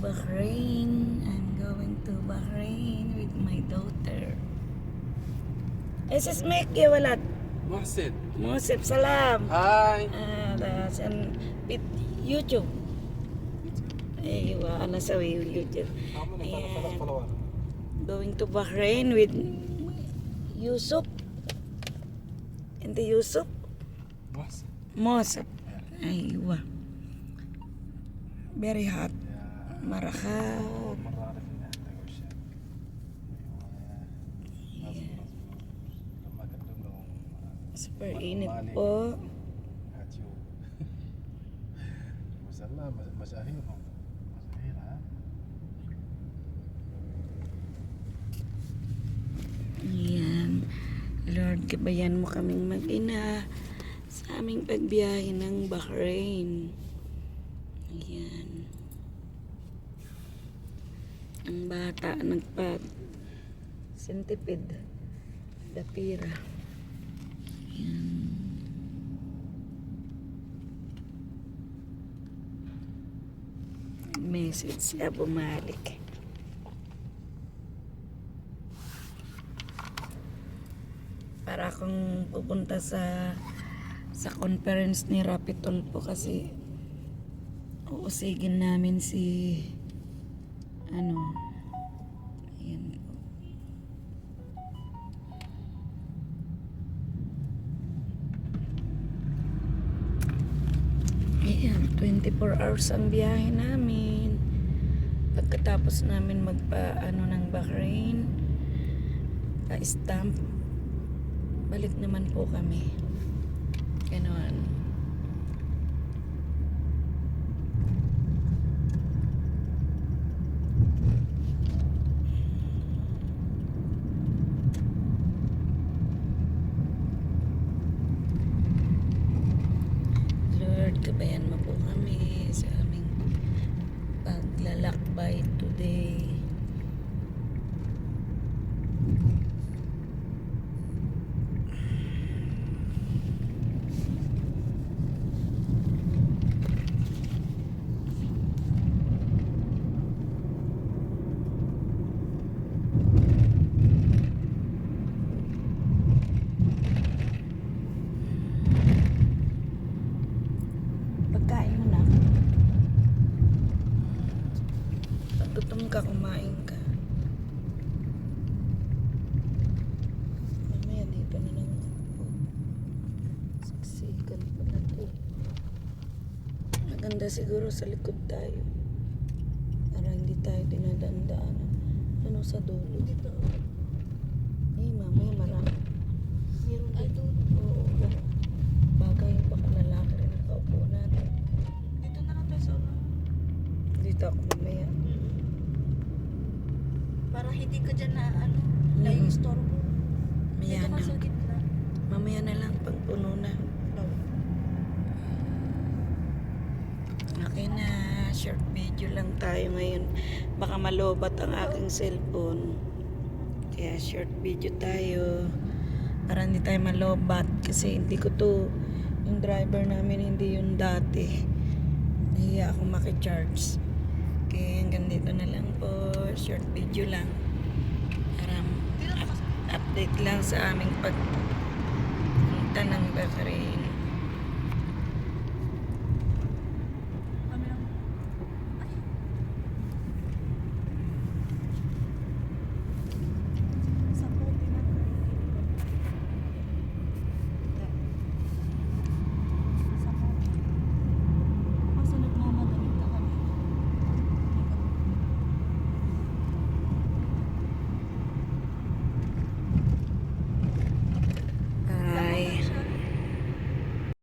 Bahrain. I'm going to Bahrain with my daughter. ايش اسمك يا ولد؟ محسن. موسف سلام. هاي. هذا عشان يوتيوب. ايوه انا اسوي يوتيوب. Going to Bahrain with Yusuf. انت يوسف؟ محسن. موسف. ايوه. Very hot. مرة خاف. مرة أعرف إني عندك وشك. لما كلمناهم. Super init po. هاتيو. وصلنا مشاهيرهم. مشاهير ها. Ayan. Lord, gabayan mo kaming mag-ina sa aming pagbiyahe ng Bahrain. Ayan. Ang bata nagpad. Centipede. Dapira. Ayan. Message si Abu Malik. Para akong pupunta sa conference ni Rapitol po kasi uusigin namin si ayan po. Ayan, 24 hours ang biyahe namin. Pagkatapos namin ng Bahrain, pa-stamp, balik naman po kami. Ganon. Lord, gabayan mo po kami sa aming paglalakbay today. Pagkain mo na. Pag gutom ka, kumain ka. Mamaya dito na lang. Siksikan pa na to. Maganda siguro sa likod tayo. Para hindi tayo dinadandaanan. Ano sa dulo? Dito. Mamaya marami. Meron dito. Oo. Bagay yung baka lalaki rin ang kaupo natin. Dito na lang tayo sa ulo. Dito ako mamaya. Para hindi ka dyan na na-istorbo. Mamaya Dito ka na. sa gitna. Mamaya na lang pag puno na. Okay na. Short video lang tayo ngayon. Baka malobat ang aking cellphone. Kaya short video tayo. Para hindi tayo malobat. Kasi hindi ko to, yung driver namin hindi yung dati. Nahiya akong makicharge. Okay, hanggang dito na lang po. Short video lang. Para update lang sa aming pagpunta ng Bahrain.